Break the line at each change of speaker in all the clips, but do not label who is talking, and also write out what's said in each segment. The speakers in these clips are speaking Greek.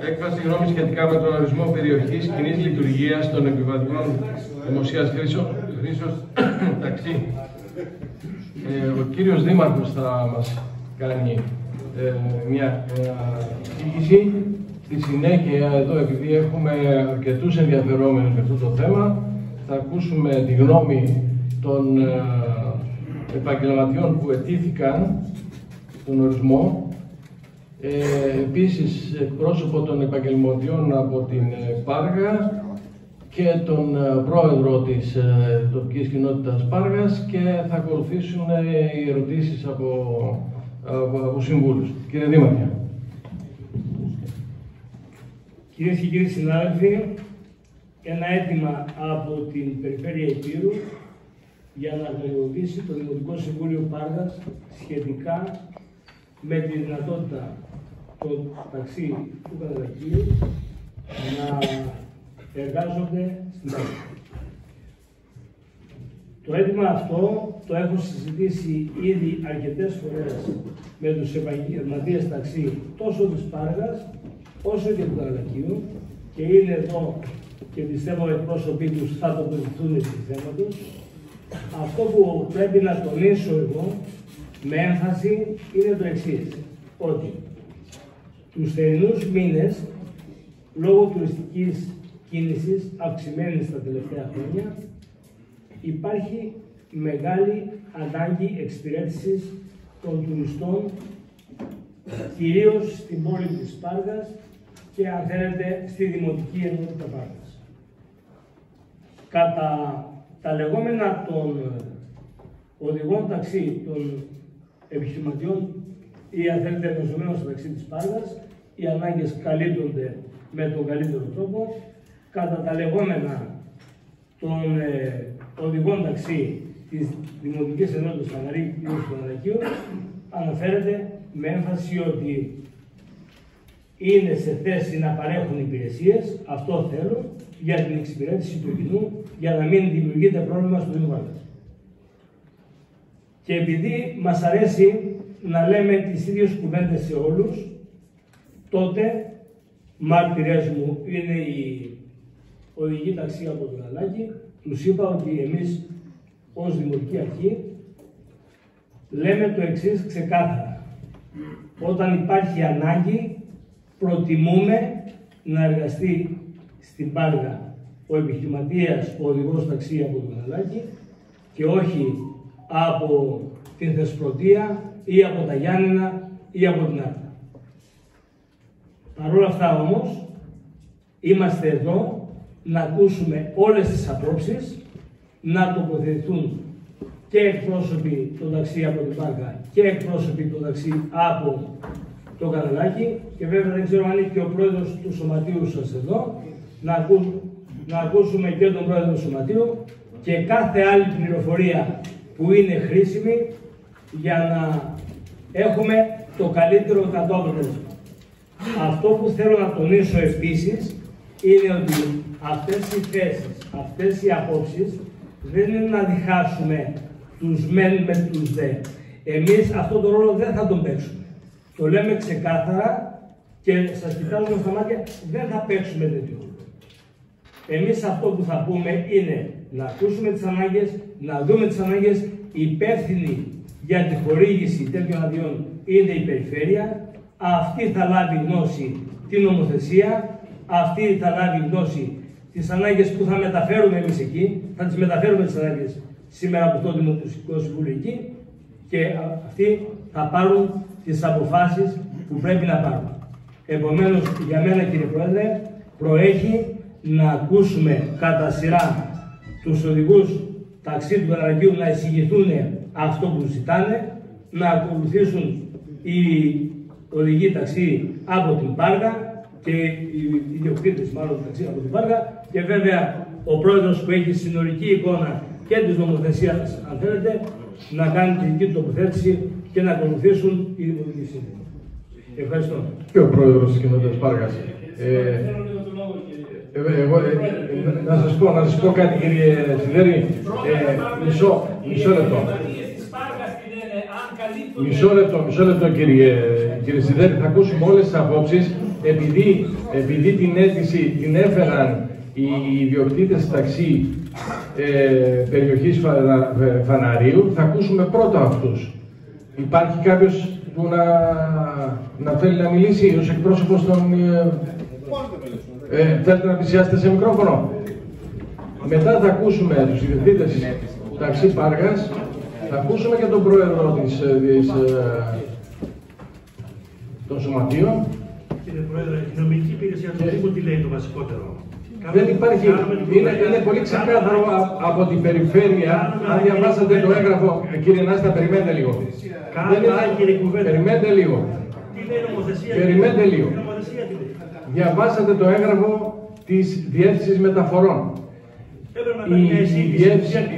Έκφραση γνώμη σχετικά με τον ορισμό περιοχής κοινής λειτουργίας των επιβατικών δημοσίας χρήσεως ταξί. Ο κύριος Δήμαρχος θα μας κάνει μια εξήγηση. Στη συνέχεια, εδώ, επειδή έχουμε αρκετούς ενδιαφερόμενους για αυτό το θέμα, θα ακούσουμε τη γνώμη των επαγγελματιών που αιτήθηκαν στον ορισμό. Επίσης, εκπρόσωπο των επαγγελματιών από την Πάργα και τον πρόεδρο της τοπικής κοινότητας Πάργας, και θα ακολουθήσουν οι ερωτήσεις από συμβούλους. Κύριε Δήμαρχε.
Κυρίες και κύριοι συνάδελφοι, ένα αίτημα από την Περιφέρεια Υπήρου για να γνωμοδοτήσει το Δημοτικό Συμβούλιο Πάργας σχετικά με τη δυνατότητα το ταξί του Καραδακίου να εργάζονται στην Πάργα. Το αίτημα αυτό το έχω συζητήσει ήδη αρκετές φορές με τους επαγγελματίες ταξί τόσο της Πάργας όσο και του Καραδακίου, και είναι εδώ και πιστεύω εκπρόσωποι τους θα τοποθετηθούν στη θέμα τους. Αυτό που πρέπει να τονίσω εγώ με έμφαση είναι το εξής, ότι τους θερινούς μήνες, λόγω τουριστικής κίνησης αυξημένης τα τελευταία χρόνια, υπάρχει μεγάλη ανάγκη εξυπηρέτησης των τουριστών, κυρίως στην πόλη της Πάργας και, αν θέλετε, στη Δημοτική Ενότητα Πάργας. Κατά τα λεγόμενα των οδηγών ταξί, των επιχειρηματιών ή, αν θέλετε, εργαζομένων στο ταξί της Πάργας, οι ανάγκες καλύπτονται με τον καλύτερο τρόπο. Κατά τα λεγόμενα των οδηγών ταξί της Δημοτικής Ενότητας Παναγαρίου αναφέρεται με έμφαση ότι είναι σε θέση να παρέχουν υπηρεσίες, αυτό θέλουν, για την εξυπηρέτηση του κοινού, για να μην δημιουργείται πρόβλημα στο Δήμο Πάργας. Και επειδή μας αρέσει να λέμε τις ίδιες κουβέντες σε όλους, τότε μάρτυρες μου είναι οι οδηγοί ταξί από τον Αλάκη, τους είπα ότι εμείς ως Δημοτική Αρχή λέμε το εξής ξεκάθαρα. Όταν υπάρχει ανάγκη, προτιμούμε να εργαστεί στην Πάργα ο επιχειρηματίας, ο οδηγός ταξί από τον Αλάκη, και όχι από την Θεσπρωτεία ή από τα Γιάννενα ή από την Άρτα. Παρ' όλα αυτά όμως, είμαστε εδώ να ακούσουμε όλες τις απόψεις, να τοποθετηθούν και εκπρόσωποι των ταξί από την Πάργα και εκπρόσωποι των ταξί από το Καραλάκι, και βέβαια δεν ξέρω αν είναι και ο πρόεδρος του σωματείου σας εδώ, να ακούσουμε και τον πρόεδρο του σωματείου και κάθε άλλη πληροφορία που είναι χρήσιμη για να έχουμε το καλύτερο δυνατό αποτέλεσμα. Αυτό που θέλω να τονίσω επίσης είναι ότι αυτές οι θέσεις, αυτές οι απόψεις δεν είναι να διχάσουμε τους μεν με τους δε. Εμείς αυτόν τον ρόλο δεν θα τον παίξουμε. Το λέμε ξεκάθαρα και σας κοιτάζουμε στα μάτια, δεν θα παίξουμε τέτοιο ρόλο. Εμείς αυτό που θα πούμε είναι να ακούσουμε τις ανάγκες, να δούμε τις ανάγκες. Υπεύθυνοι για τη χορήγηση τέτοιων αδειών είναι η Περιφέρεια. Αυτή θα λάβει γνώση την νομοθεσία, αυτή θα λάβει γνώση τις ανάγκες που θα μεταφέρουμε εμείς εκεί, θα τις μεταφέρουμε τις ανάγκες σήμερα από το Δημοτικό Συμβούλιο εκεί, και αυτοί θα πάρουν τις αποφάσεις που πρέπει να πάρουν. Επομένως, για μένα, κύριε Πρόεδρε, προέχει να ακούσουμε κατά σειρά τους οδηγούς ταξί του Καραλακίου να εισηγηθούν αυτό που ζητάνε, να ακολουθήσουν οι οδηγοί ταξί από την Πάργα και οι ιδιοκτήτες μάλλον ταξί από την Πάργα, και βέβαια ο πρόεδρος που έχει συνολική εικόνα και της νομοθεσίας, αν θέλετε, να κάνει τη δική του τοποθέτηση και να ακολουθήσουν οι δημοτικοί σύμβουλοι. Ευχαριστώ.
Και ο πρόεδρος της κοινότητας Πάργας. Να σας πω κάτι, κύριε Σιδέρη. Μισό λεπτό.
Της Πάργας την λένε, αν καλύπτει
Μισό λεπτό κύριε Σιδέρη, θα ακούσουμε όλες τις απόψεις. Επειδή την αίτηση την έφεραν οι ιδιοκτήτες ταξί περιοχής Φαναρίου, θα ακούσουμε πρώτα αυτούς. Υπάρχει κάποιος που να θέλει να μιλήσει ως εκπρόσωπος των... θέλετε να πλησιάσετε σε μικρόφωνο. Μετά θα ακούσουμε τους ιδιοκτήτες ταξί Πάργας, θα ακούσουμε και τον πρόεδρο των σωματείων.
Κύριε Πρόεδρε, η νομική υπηρεσία του Δήμου τι λέει το βασικότερο?
Δεν υπάρχει, είναι πολύ ξεκάθαρο από την περιφέρεια. Αν διαβάσατε το έγγραφο, κύριε Νάστα, περιμένετε λίγο. Περιμένετε λίγο.
Τι λέει η νομοθεσία?
Περιμένετε λίγο. Διαβάσατε το έγγραφο της Διεύθυνσης Μεταφορών.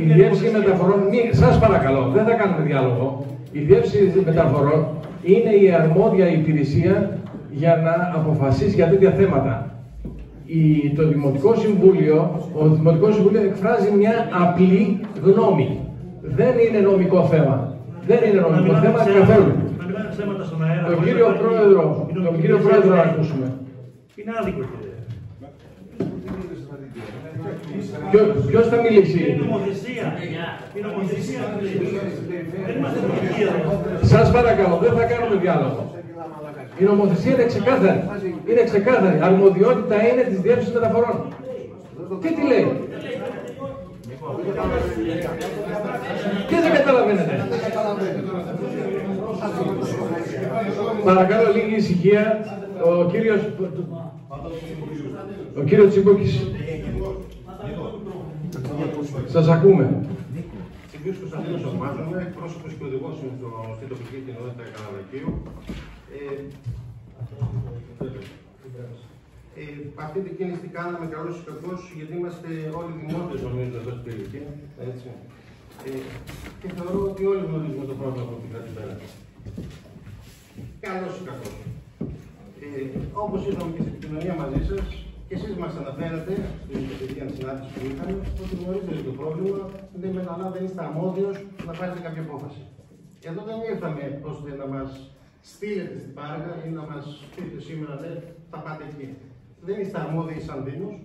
Η Διεύθυνση Μεταφορών, σας παρακαλώ, δεν θα κάνουμε διάλογο. Η Διεύθυνση Μεταφορών είναι η αρμόδια υπηρεσία για να αποφασίσει για τέτοια θέματα. Το Δημοτικό Συμβούλιο, εκφράζει μια απλή γνώμη. Δεν είναι νομικό θέμα. Δεν είναι νομικό θέμα καθόλου. Τον κύριο Πρόεδρο να ακούσουμε.
Είναι άδικο, κύριε.
Ποιος θα μιλήσει?
Η νομοθεσία. Δεν είμαστε νομικοί εδώ.
Σας παρακαλώ, δεν θα κάνουμε διάλογο. Η νομοθεσία είναι ξεκάθαρη. Είναι ξεκάθαρη. Αρμοδιότητα είναι της Διεύθυνσης Μεταφορών. Και τι λέει? Και δεν καταλαβαίνετε. Παρακαλώ λίγη ησυχία. Ο κύριος Τσιμπούκης. Σας ακούμε.
Τσιμπούκης Κωνσταντίνος ονομάζομαι, εκπρόσωπος και οδηγός στην τοπική κοινότητα Καναδακίου. Αυτή την κίνηση την κάναμε καλώς ή κακώς, γιατί είμαστε όλοι δημότες νομίζω εδώ στην περιοχή. Και θεωρώ ότι όλοι γνωρίζουμε το πρόβλημα από την κάθε πέρα. Καλώς ή κακώς. Όπως ήρθαμε και στην επικοινωνία μαζί σας, και εσείς μας αναφέρατε στην τελευταία συνάντηση που είχαμε, ότι γνωρίζετε το πρόβλημα, αλλά δεν είστε αρμόδιος να πάρετε κάποια απόφαση. Εδώ δεν ήρθαμε ώστε να μας στείλετε στην Πάργα ή να μας πείτε σήμερα, θα πάτε εκεί. Δεν είστε αρμόδιοι σαν Δήμος.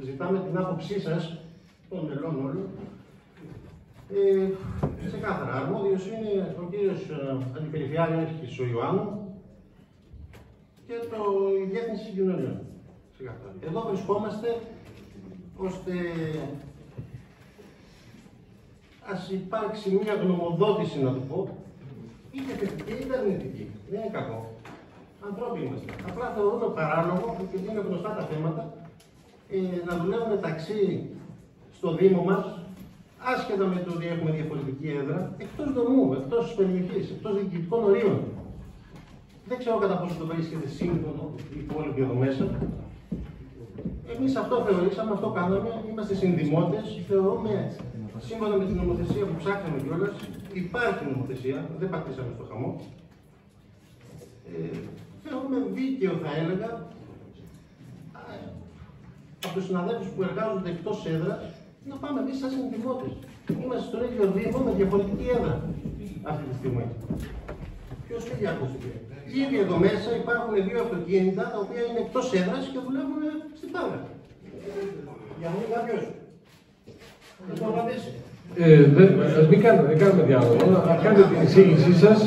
Ζητάμε την άποψή σας, των μελών όλων. Ξεκάθαρα, αρμόδιος είναι ο κύριος Αντιπεριφερειάρχης ο Ιωάννου και η Διεύθυνση Συγκοινωνιών. Εδώ βρισκόμαστε ώστε ας υπάρξει μια γνωμοδότηση, να το πω, είτε θετική είτε αρνητική. Δεν είναι κακό. Ανθρώποι είμαστε. Απλά θεωρούμε παράλογο, γιατί είναι γνωστά τα θέματα, να δουλεύουμε ταξί στο Δήμο μας, άσχετα με το ότι έχουμε διαφορετική έδρα, εκτός δομού, εκτός περιοχής, εκτός διοικητικών ορίων. Δεν ξέρω κατά πόσο το βρίσκεται σύμφωνο η υπόλοιπη εδώ μέσα. Εμείς αυτό θεωρήσαμε, αυτό κάναμε, είμαστε συνδημότες, θεωρούμε, σύμφωνα με την νομοθεσία που ψάχναμε κιόλας, υπάρχει νομοθεσία, δεν πατήσαμε στο χαμό. Θεωρούμε δίκαιο, θα έλεγα, από τους συναδέλφους που εργάζονται εκτός έδρας, να πάμε εμείς σαν συνδημότες. Είμαστε στον ίδιο Δήμο με διαφορετική έδρα αυτή τη στιγμή. Ποιος φύγει από εκεί? Ήδη εδώ μέσα υπάρχουν δύο αυτοκίνητα τα οποία είναι εκτός έδρας και δουλεύουν στην Πάργα. Για να μην κάποιος. Δεν το απαντήσει.
Μην κάνουμε διάλογο. Να κάνετε την εξήγησή σας.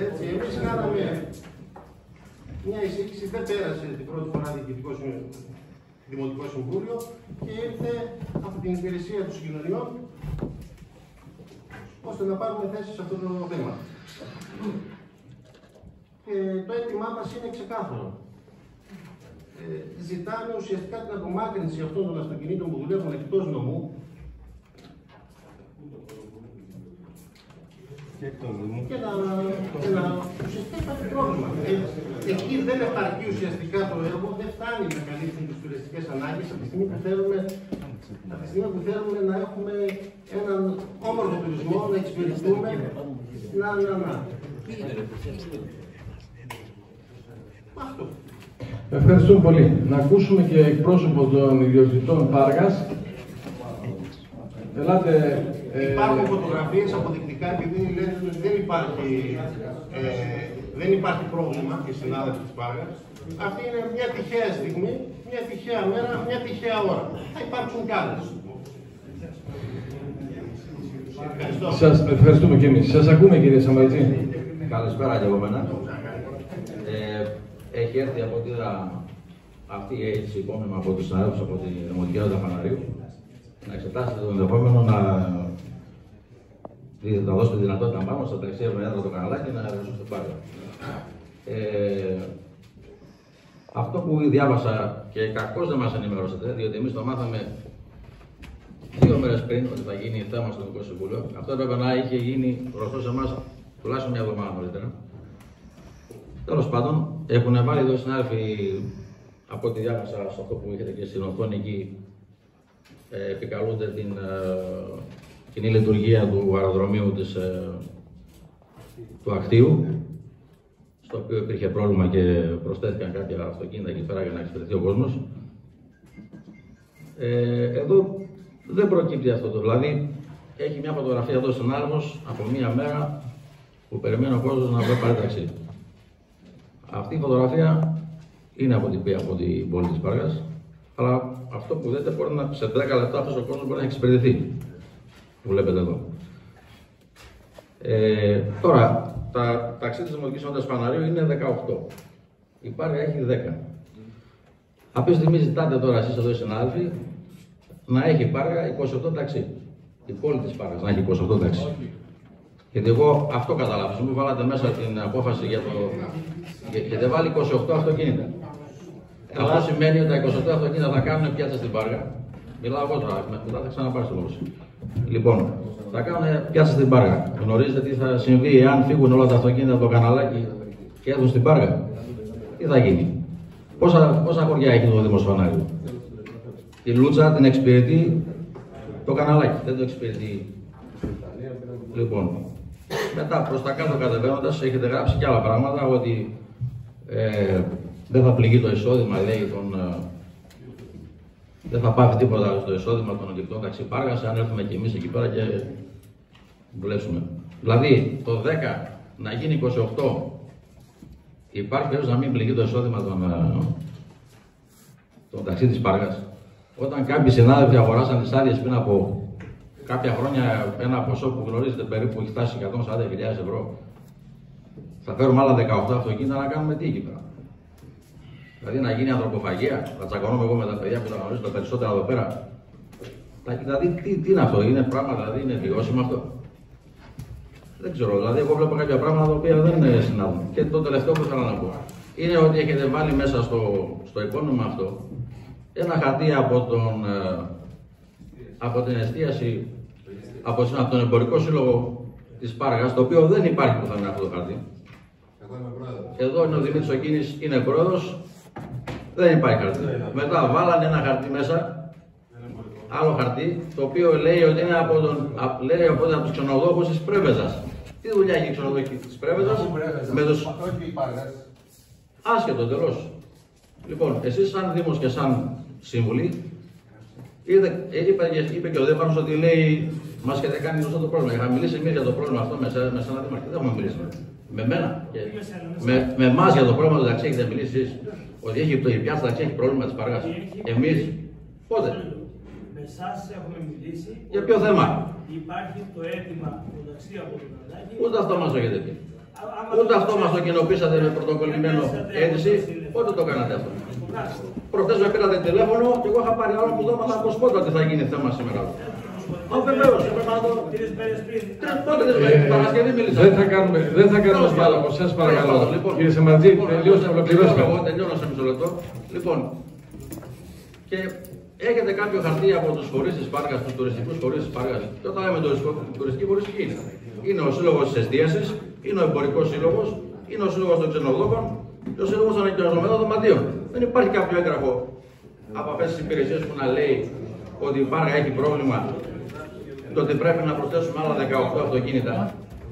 Έτσι, εμείς κάναμε μια εισήγηση, δεν πέρασε την πρώτη φορά Δημοτικό Συμβούλιο και ήρθε από την υπηρεσία των συγκοινωνιών ώστε να πάρουμε θέση σε αυτό το θέμα. Και το αίτημά μας είναι ξεκάθαρο. Ζητάμε ουσιαστικά την απομάκρυνση αυτών των αυτοκινήτων που δουλεύουν εκτός νομού και να ουσιαστικά υπάρχει πρόβλημα. Εκεί δεν επαρκεί ουσιαστικά το έργο, δεν φτάνει να καλύψουν τις τουριστικές ανάγκες από τη στιγμή που θέλουμε να έχουμε έναν όμορφο τουρισμό, να εξυπηρετούμε. Αυτό.
Ευχαριστούμε πολύ. Να ακούσουμε και εκπρόσωπο των ιδιοκτητών Πάργας. Ελάτε
Υπάρχουν φωτογραφίες αποδεικτικά, επειδή λένε ότι δεν υπάρχει πρόβλημα οι συνάδελφοι της Πάργας. Αυτή είναι μια τυχαία στιγμή, μια τυχαία μέρα, μια τυχαία ώρα. Θα υπάρξουν κι άλλες.
Σας ευχαριστούμε και εμείς. Σας ακούμε, κύριε Σαμαρτζή.
Καλησπέρα και από μένα. Έχει έρθει από ό,τι είδα αυτή η αίτηση υπόμνημα από τους συναδέλφους από τη Δημοτική Ένωση Φαναρίου να εξετάσετε το ενδεχόμενο να δώσετε δυνατότητα να πάμε στα ταξίδια με έδρα το καναλάκι να εργαστούν στην Πάργα. Αυτό που διάβασα και κακώς δεν μας ενημερώσατε, διότι εμείς το μάθαμε 2 μέρες πριν ότι θα γίνει θέμα στο Δημοτικό Συμβούλιο. Αυτό έπρεπε να είχε γίνει γνωστό σε εμάς τουλάχιστον μια εβδομάδα νωρίτερα. Τέλος πάντων, έχουν βάλει εδώ συνάδελφοι από ό,τι διάβασα σε αυτό που έχετε και στην οθόνη εκεί, επικαλούνται την κοινή λειτουργία του αεροδρομίου του Ακτίου, στο οποίο υπήρχε πρόβλημα και προσθέθηκαν κάποια αυτοκίνητα εκεί πέρα για να εξυπηρετεί ο κόσμος. Εδώ δεν προκύπτει αυτό. Δηλαδή, έχει μια φωτογραφία εδώ στον Άλμος από μία μέρα που περιμένει ο κόσμος να βρει πάρει ταξί. Αυτή η φωτογραφία είναι από την πόλη της Πάργας, αλλά αυτό που δείτε μπορεί να σε 10 λεπτά αυτός ο κόσμος μπορεί να εξυπηρετηθεί. Που βλέπετε εδώ. Τώρα, τα ταξί της Δημοτικής Ενότητας Φαναρίου είναι 18. Η Πάργα έχει 10. Αυτή τη στιγμή ζητάτε τώρα εσείς εδώ οι συνάδελφοι να έχει η Πάργα 28 ταξί. Η πόλη της Πάργας να έχει 28 ταξί. Γιατί εγώ αυτό καταλάβω. Μου βάλατε μέσα την απόφαση για το. Και δεν βάλει 28 αυτοκίνητα. Αυτό σημαίνει ότι τα 28 αυτοκίνητα θα κάνουν πιάτσα στην Πάργα. Μιλάω εγώ τώρα, μετά θα ξαναπάρει στο λόγο. Λοιπόν, θα κάνουν πιάτσα στην Πάργα. Γνωρίζετε τι θα συμβεί εάν φύγουν όλα τα αυτοκίνητα από το καναλάκι και έρθουν στην Πάργα. Τι θα γίνει. Πόσα χωριά έχει το Δήμος Φανάριου. Η Λούτσα την εξυπηρετεί το καναλάκι, δεν το εξυπηρετεί. Λοιπόν, μετά προς τα κάτω κατεβαίνοντας έχετε γράψει και άλλα πράγματα ότι δεν θα πληγεί το εισόδημα, λέει, δεν θα πάθει τίποτα στο εισόδημα των οδηγητών ταξί Πάργας, αν έρθουμε και εμείς εκεί πέρα και δουλέψουμε. Δηλαδή, το 10 να γίνει 28, υπάρχει περίπτωση να μην πληγεί το εισόδημα των ταξί της Πάργας. Όταν κάποιοι συνάδελφοι αγοράσαν τις άδειες πριν από κάποια χρόνια ένα ποσό που γνωρίζετε περίπου έχει φτάσει 140.000 ευρώ, θα φέρουμε άλλα 18 αυτοκίνητα να κάνουμε τι εκεί πέρα. Δηλαδή να γίνει ανθρωποφαγία, θα τσακωνόμαι εγώ με τα παιδιά που τα γνωρίζω τα περισσότερα εδώ πέρα. Δηλαδή τι είναι αυτό, είναι πράγμα, δηλαδή είναι βιώσιμο αυτό. Δεν ξέρω, δηλαδή εγώ βλέπω κάποια πράγματα τα οποία δεν συνάδουν. Και το τελευταίο που ήθελα να πω είναι ότι έχετε βάλει μέσα στο υπόνομο αυτό ένα χαρτί από την εστίαση, από τον εμπορικό σύλλογο της Πάργας, το οποίο δεν υπάρχει πουθενά αυτό το χαρτί. Εδώ είναι ο Δημήτρης ο Κίνης, είναι πρόεδρος, δεν υπάρχει χαρτί. Μετά βάλανε ένα χαρτί μέσα, άλλο χαρτί, το οποίο λέει ότι είναι από τους ξενοδόχους της Πρέβεζας. Τι δουλειά έχει η ξενοδόχη της Πρέβεζας με τους... Άσχετο τελώς. Λοιπόν, εσείς σαν Δήμος και σαν Σύμβουλοι, είπε και ο Δήμαρχος ότι λέει μας έχετε κάνει γνωστό το πρόβλημα. Είχαμε μιλήσει εμείς για το πρόβλημα αυτό με ένα Δήμαρχο. Δεν έχουμε μιλήσει. Με μένα. Με εμάς για το πρόβλημα του ταξί έχετε μιλήσει εσείς. Ότι η πιάτσα ταξί έχει πρόβλημα της Πάργας. Εμείς. Πότε.
Με εσάς έχουμε μιλήσει.
Για ποιο θέμα.
Υπάρχει το αίτημα του ταξί από το καναλάκι.
Ούτε αυτό μας το έχετε πει. Ούτε αυτό μας το κοινοποιήσατε με πρωτοκολλημένο αίτηση. Πότε το κάνατε αυτό. Προχτές με πήρατε τηλέφωνο και εγώ είχα πάρει άλλο που δώματα από σπότα ότι θα γίνει θέμα σήμερα. Βεβαίως, έπρεπε να το... Πότε την Παρασκευή μίλησα.
Δεν θα κάνουμε διάλογο, σας παρακαλώ. Κύριε Σαμαρτζή, τελειώστε, ολοκληρώστε.
Εγώ τελειώνω σε μισό λεπτό. Λοιπόν, και έχετε κάποιο χαρτί από τους φορείς της Πάργας, τους τουριστικούς φορείς της Πάργας. Και όταν λέμε τουριστικοί φορείς, τι είναι. Είναι ο σύλλογος της εστίασης, είναι ο εμπορικός σύλλογος, είναι ο σύλλογος των ξενοδόχων και ο σύλλογος των ενοικιαζομένων δωματίων. Δεν υπάρχει κάποιο έγγραφο από αυτές τις υπηρεσίες που να λέει ότι η Πάργα έχει πρόβλημα και ότι πρέπει να προσθέσουμε άλλα 18 αυτοκίνητα.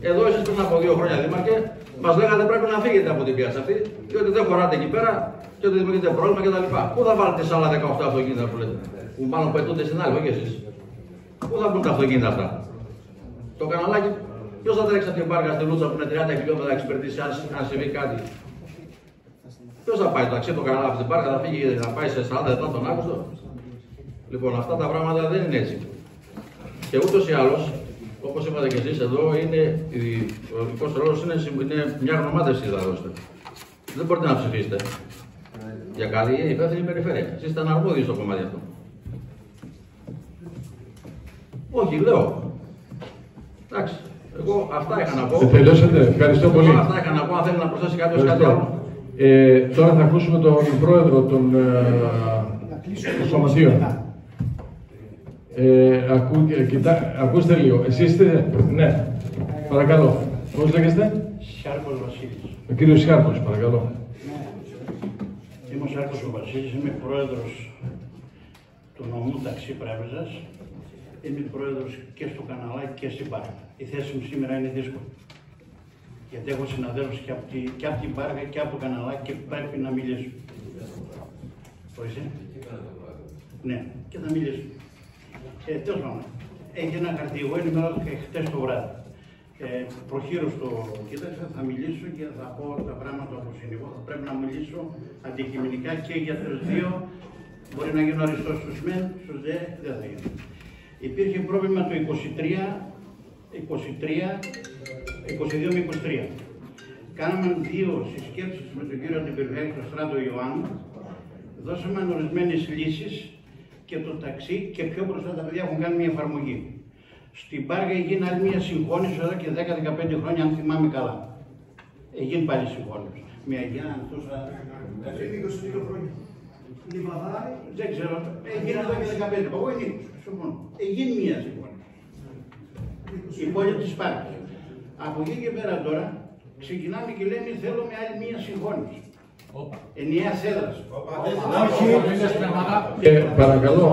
Εδώ εσείς πριν από 2 χρόνια, Δήμαρχε, μας λέγατε πρέπει να φύγετε από την πιάτσα αυτή, διότι δεν χωράτε εκεί πέρα και ότι δημιουργείται πρόβλημα κτλ. Πού θα βάλετε σε άλλα 18 αυτοκίνητα που λέτε, που μάλλον πετούνται στην άλλη, όχι εσείς. Πού θα μπουν τα αυτοκίνητα αυτά. Το καναλάκι, ποιος θα τρέξει από την Μπάργα στη Λούτσα που είναι 30 χιλιόμετρα να εξυπηρετήσει αν συμβεί κάτι? Ποιος θα πάει το ταξί το καναλάκι από την Μπάργα, θα φύγει να πάει σε 40 λεπτά τον Αύγουστο? Λοιπόν, αυτά τα πράγματα δεν είναι έτσι. Και ούτως ή άλλως, όπως είπατε και εσείς εδώ, ο δικός ρόλος είναι μια γνωμάτευση θα δώσετε. Δεν μπορείτε να ψηφίσετε. Για καλή υπεύθυνη περιφέρεια. Εσείς ήταν αρμόδιοι στο κομμάτι αυτό. Όχι, λέω. Εντάξει. Εγώ αυτά είχα να πω.
Τελειώσατε. Ευχαριστώ πολύ.
Εγώ αυτά είχα να πω. Αν θέλει να προσθέσει κάποιος κάτι άλλο.
Τώρα θα ακούσουμε τον πρόεδρο των σωματείων. Ακούστε λίγο. Εσείς είστε. Ναι. Παρακαλώ. Πώς λέγεστε?
Σιάρκος Βασίλης.
Ο κύριος Σιάρκος, παρακαλώ.
Είμαι ο Σιάρκος ο Βασίλης, είμαι πρόεδρος του νομού Ταξί Πρέβεζας. Είμαι πρόεδρος και στο Καναλάκι και στην Πάργα. Η θέση μου σήμερα είναι δύσκολη. Γιατί έχω συναδέλφους και από την Πάργα και από το Καναλάκι και πρέπει να μιλήσω. Ορίστε. Ναι, και θα μιλήσω. Τέλος πάντων, έχει ένα χαρτί. Εγώ ενημερώθηκα χτες το βράδυ. Προχείρως το κοίταξα, θα μιλήσω και θα πω τα πράγματα όπως είναι. Εγώ θα πρέπει να μιλήσω αντικειμενικά και για τους δύο. Μπορεί να γίνω αριστός στους μεν, στους δε δεν θα γίνω. Υπήρχε πρόβλημα το 22 με 23. Κάναμε δύο συσκέψεις με τον κύριο Αντιπεριφέρεια του Στράτο Ιωάννου. Δώσαμε ορισμένες λύσεις και το ταξί και πιο μπροστά τα παιδιά έχουν κάνει μια εφαρμογή. Στην Πάργα έγινε άλλη μια συγχώνηση εδώ και 10-15 χρόνια, αν θυμάμαι καλά. Έγινε πάλι συγχώνηση. Με Αγία Αντούσα.
Είναι 22 χρόνια.
Δεν ξέρω. Έγινε εδώ και 15. Εγώ είναι 20. Συμφωνώ. Έγινε μια συγχώνηση. Η πόλη της Πάργας. Από εκεί και πέρα τώρα ξεκινάμε και λέμε θέλουμε άλλη μια συγχώνηση. Ενιαία έδραση.
Παρακαλώ,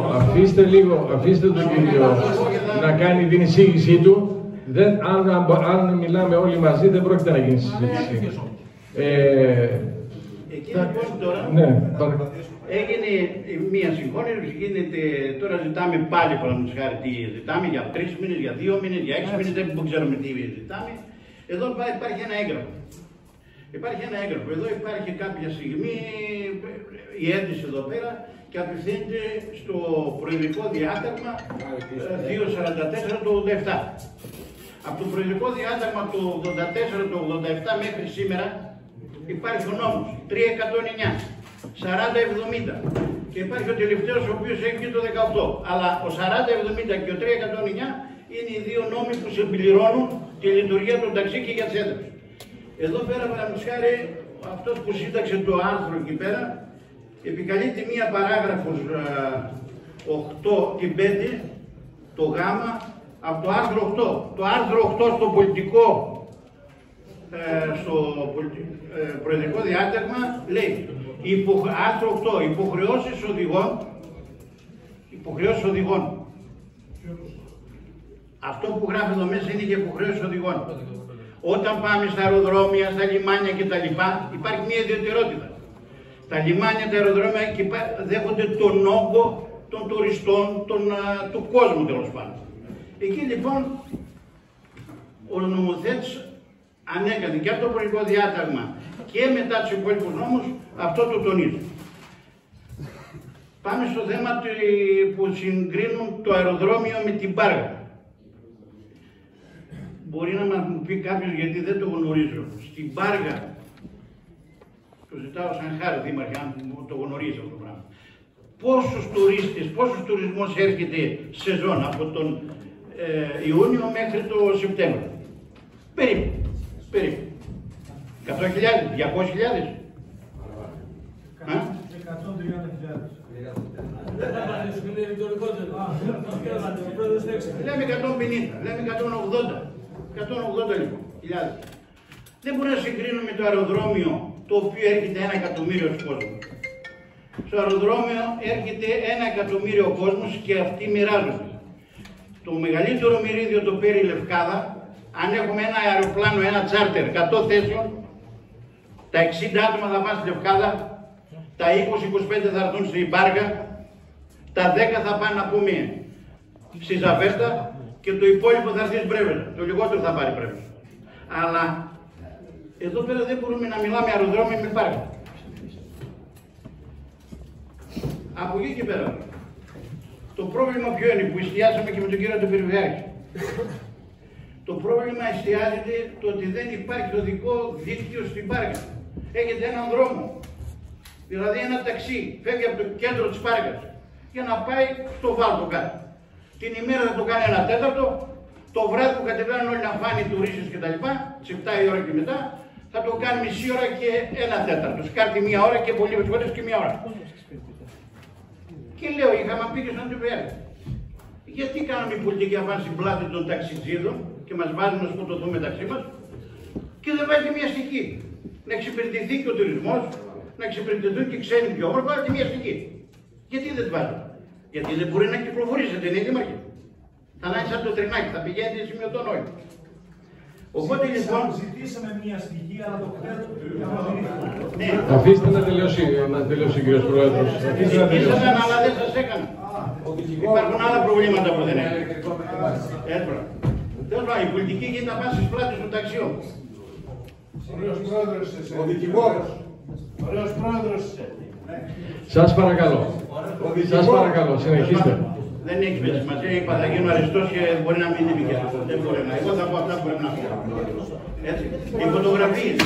αφήστε τον κύριο να κάνει την εισήγησή του. Αν μιλάμε όλοι μαζί δεν πρόκειται να γίνει συζήτηση.
Εκεί λοιπόν τώρα έγινε μία συγχώνευση, γίνεται, τώρα ζητάμε πάλι παραδείγματος χάρη τι ζητάμε για 3 μήνες, για 2 μήνες, για 6 μήνες, δεν ξέρουμε τι ζητάμε. Εδώ υπάρχει ένα έγγραφο. Υπάρχει ένα έγγραφο. Εδώ υπάρχει κάποια στιγμή η αίτηση εδώ πέρα και απευθύνεται στο προεδρικό διάταγμα 244 του 87. Από το προεδρικό διάταγμα του 84 του 87 μέχρι σήμερα υπάρχει ο νόμος 309, 4070 και υπάρχει ο τελευταίος ο οποίος έχει το 18. Αλλά ο 4070 και ο 309 είναι οι δύο νόμοι που συμπληρώνουν τη λειτουργία των ταξί και για τις έδρες. Εδώ πέρα, παραδείγματος χάρη, αυτός που σύνταξε το άρθρο εκεί πέρα, επικαλείται μία παράγραφος 8, την 5, το Γ, από το άρθρο 8. Το άρθρο 8 στο πολιτικό, προεδρικό διάταγμα λέει, άρθρο 8, υποχρεώσεις οδηγών. Αυτό που γράφει εδώ μέσα είναι για υποχρεώσεις οδηγών. Όταν πάμε στα αεροδρόμια, στα λιμάνια κτλ. Υπάρχει μια ιδιαιτερότητα. Τα λιμάνια, τα αεροδρόμια δέχονται τον όγκο των τουριστών, του κόσμου τέλος πάντων. Εκεί λοιπόν ο νομοθέτης ανέκανε και από το πολιτικό διάταγμα και μετά τους υπόλοιπους νόμους αυτό το τονίζει. Πάμε στο θέμα που συγκρίνουν το αεροδρόμιο με την Πάργα. Μπορεί να μας πει κάποιος γιατί δεν το γνωρίζω. Στην Πάργα, το ζητάω σαν χάρη δήμαρχε, αν το γνωρίζει αυτό το πράγμα. Πόσους τουρίστες, πόσους τουρισμός έρχεται σεζόν από τον Ιούνιο μέχρι το Σεπτέμβριο. Περίπου. 100.000, 200.000.
130.000.
Λέμε 150, λέμε 180 λοιπόν, χιλιάδες. Δεν μπορούμε να συγκρίνουμε το αεροδρόμιο το οποίο έρχεται 1 εκατομμύριο κόσμος. Στο αεροδρόμιο έρχεται 1 εκατομμύριο κόσμος και αυτοί μοιράζονται. Το μεγαλύτερο μερίδιο το παίρνει η Λευκάδα. Αν έχουμε ένα αεροπλάνο, ένα τσάρτερ 100 θέσεων, τα 60 άτομα θα πάνε στη Λευκάδα, τα 20-25 θα έρθουν στην Πάργα, τα 10 θα πάνε να πούμε στη Ζαβέρτα, και το υπόλοιπο θα έρθει Πρέβεζα. Το λιγότερο θα πάρει Πρέβεζα. Αλλά εδώ πέρα δεν μπορούμε να μιλάμε αεροδρόμια με πάρκα. Από εκεί και πέρα. Το πρόβλημα ποιο είναι που εστιάσαμε και με τον κύριο του Περιφερειάρχη. Το πρόβλημα εστιάζεται το ότι δεν υπάρχει οδικό δίκτυο στην Πάρκα. Έχετε έναν δρόμο. Δηλαδή ένα ταξί φεύγει από το κέντρο της Πάρκας για να πάει στο Βάλτο κάτω. Την ημέρα θα το κάνει 1/4, το βράδυ που κατεβαίνουν όλοι να φάνε οι τουρίστες κτλ. Σε 7 η ώρα και μετά, θα το κάνει μισή ώρα και 1/4. Σκάρτη 1 ώρα και πολύ περισσότερες και 1 ώρα. Και λέω, είχαμε πει και στον Αντιπρόεδρο. Γιατί κάνουμε η πολιτική απάντηση στην πλάτη των ταξιτζίδων και μας βάζουν να σκοτωθούμε μεταξύ μας και δεν βάζει μια στοιχή. Να εξυπηρετηθεί και ο τουρισμός, να εξυπηρετηθούν και ξένοι πιο όμορφα, βάζει μια στοιχή. Γιατί δεν τη βάζουν? Γιατί δεν μπορεί να κυκλοφορήσετε, είναι δήμαρχοι. Θα είναι σαν το τρινάκι, θα πηγαίνετε σημειωτών όλοι. Οπότε λοιπόν.
Ζητήσαμε μια στοιχεία, αλλά το ξέρετε.
Ναι.
Αφήστε να τελειώσει ο κύριος Πρόεδρος.
Ζητήσαμε, αλλά δεν σας έκανα. Υπάρχουν άλλα προβλήματα που δεν έχουν. Τέλος πάντων, η πολιτική γίνεται να πάει στις πλάτες των ταξιών.
Ο δικηγόρος. Ωραίος πρόεδρος.
Σας παρακαλώ. Σας παρακαλώ, συνεχίστε.
Δεν έχει με σημασία, είπα θα γίνω αριστός και μπορεί να μην είναι δικές μου. Δεν μπορεί να. Εγώ θα πω αυτά που πρέπει να πω. Έτσι. Οι φωτογραφίες.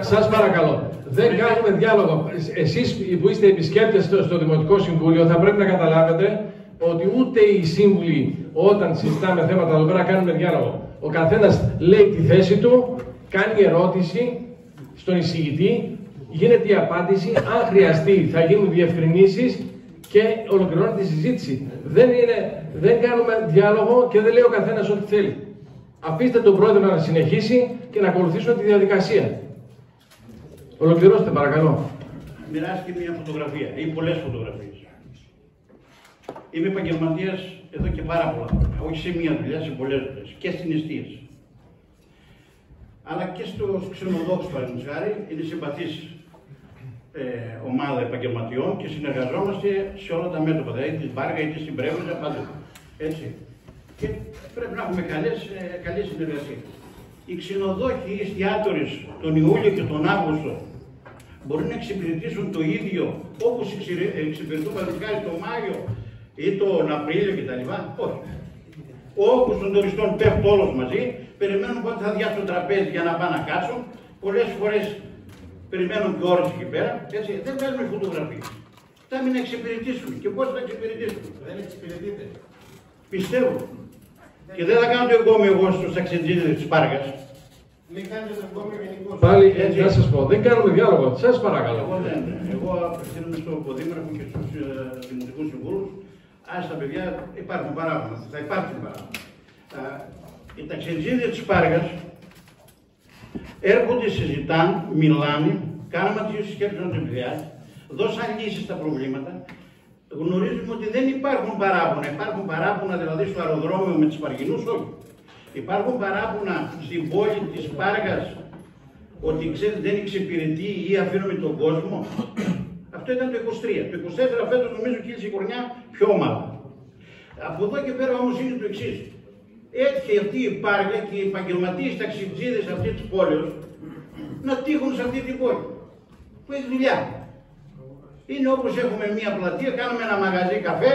Σας παρακαλώ. Δεν κάνουμε διάλογο. Εσείς που είστε επισκέπτες στο Δημοτικό Συμβούλιο θα πρέπει να καταλάβετε ότι ούτε οι σύμβουλοι όταν συζητάμε θέματα εδώ πέρα κάνουμε διάλογο. Ο καθένας λέει τη θέση του, κάνει ερώτηση στον εισηγητή, γίνεται η απάντηση, αν χρειαστεί θα γίνουν διευκρινήσεις και ολοκληρώνεται η συζήτηση. Δεν κάνουμε διάλογο και δεν λέει ο καθένας ό,τι θέλει. Αφήστε τον πρόεδρο να συνεχίσει και να ακολουθήσουμε τη διαδικασία. Ολοκληρώστε παρακαλώ.
Μοιράστηκε μια φωτογραφία ή πολλές φωτογραφίες. Είμαι επαγγελματίας εδώ και πάρα πολλά χρόνια. Όχι σε μία δουλειά, σε πολλές δουλειές. Και στην εστίαση. Αλλά και στους ξενοδόχους, παραδείγματος χάρη, είναι συμπαθής ομάδα επαγγελματιών και συνεργαζόμαστε σε όλα τα μέτωπα. Δηλαδή στην Πάρκα είτε στην Πρέβεζα, παντού. Έτσι. Και πρέπει να έχουμε καλή συνεργασία. Οι ξενοδόχοι, οι εστιατόρες τον Ιούλιο και τον Αύγουστο μπορεί να εξυπηρετήσουν το ίδιο όπως εξυπηρετούν παραδείγματος τον Μάιο ή τον Απρίλιο κτλ. Όχι. Ο όγκος των τουριστών πέφτει όλος μαζί, περιμένουν πότε θα διάσουν το τραπέζι για να πάνε να κάτσουν. Πολλές φορές περιμένουν και ώρες εκεί πέρα. Έτσι, δεν βγάζουμε φωτογραφίες. Θα μην εξυπηρετήσουν. Και πώς θα εξυπηρετήσουν?
Δεν εξυπηρετείτε.
Πιστεύω. Και δεν θα κάνω το εγκόμιο εγώ στους ταξιτζίδες της Πάρκας.
Μην κάνετε το εγκόμιο γενικώς.
Πάλι να σας πω, δεν κάνουμε διάλογο. Σας παρακαλώ.
Εγώ απευθύνομαι στον Ποδήμαρχο και στους δημοτικούς συμβούλους. Ας τα παιδιά υπάρχουν παράπονα. Θα υπάρχουν παράπονα. Οι ταξιτζίδες της Πάρκας έρχονται, συζητάνε, μιλάνε, κάνουμε τις σκέψεις των παιδιά, δώσαν λύσεις στα προβλήματα. Γνωρίζουμε ότι δεν υπάρχουν παράπονα. Υπάρχουν παράπονα δηλαδή στο αεροδρόμιο με τις Παργινούς, όχι. Υπάρχουν παράπονα στην πόλη της Πάρκας ότι ξέρετε δεν εξυπηρετεί ή αφήνουμε τον κόσμο. Αυτό ήταν το 23. Το 24 φέτος νομίζω κύλησε η χρονιά πιο ομαλά. Από εδώ και πέρα όμως είναι το εξής. Έτυχε αυτή η Πάρκα και οι επαγγελματίες ταξιτζίδες αυτή της πόλης να τύχουν σε αυτή την πόλη. Που έχει δουλειά. Είναι όπως έχουμε μια πλατεία, κάνουμε ένα μαγαζί καφέ,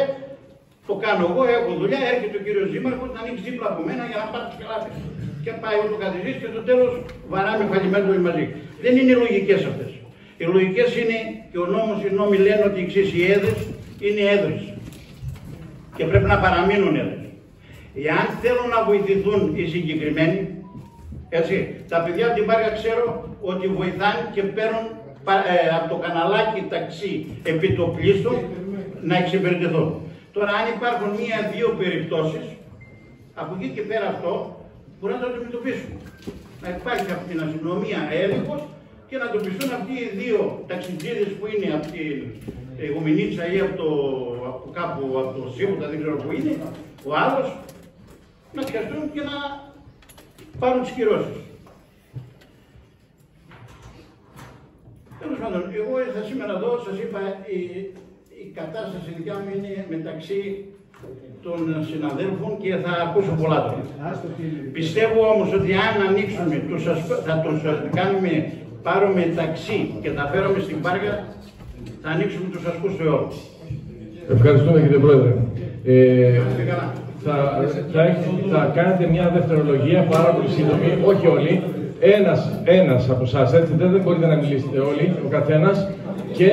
το κάνω εγώ, έχω δουλειά, έρχεται ο κύριος Δήμαρχος να ανοίξει δίπλα από μένα για να πάρει τις πελάτες. Και πάει ούτω καθεξής και στο τέλος βαράμε φαλιμένοι όλοι μαζί. Δεν είναι λογικές αυτές. Οι λογικές είναι και ο νόμος, οι νόμοι λένε ότι οι έδρες είναι έδρες. Και πρέπει να παραμείνουν έδρες. Εάν θέλουν να βοηθηθούν οι συγκεκριμένοι, έτσι, τα παιδιά από την Πάρκα ξέρω ότι βοηθάνε και παίρνουν από το καναλάκι ταξί επιτοπλίστων να εξυπηρετηθούν. Τώρα αν υπάρχουν μία-δύο περιπτώσεις, από εκεί και πέρα αυτό μπορεί να το αντιμετωπίσουν. Να υπάρχει από την αστυνομία έλεγχος και να εντοπιστούν αυτοί οι δύο ταξιτζίδες που είναι από την Γομινίτσα ή από κάπου από το Σίβουτα, δεν ξέρω που είναι, ο άλλος, να πιαστούν και να πάρουν τις κυρώσεις. Τέλος πάντων, εγώ ήρθα σήμερα εδώ, σας είπα, η κατάσταση δικιά μου είναι μεταξύ των συναδέλφων και θα ακούσω πολλά τώρα. Πιστεύω όμως ότι αν ανοίξουμε, θα τους κάνουμε, πάρουμε ταξί και τα φέρουμε στην Πάργα, θα ανοίξουμε τους ασκούς σε όλους.
Ευχαριστούμε κύριε Πρόεδρε. Θα κάνετε μια δευτερολογία πάρα πολύ σύντομη, όχι όλοι. Ένας από εσάς, έτσι δεν μπορείτε να μιλήσετε όλοι, ο καθένας. Και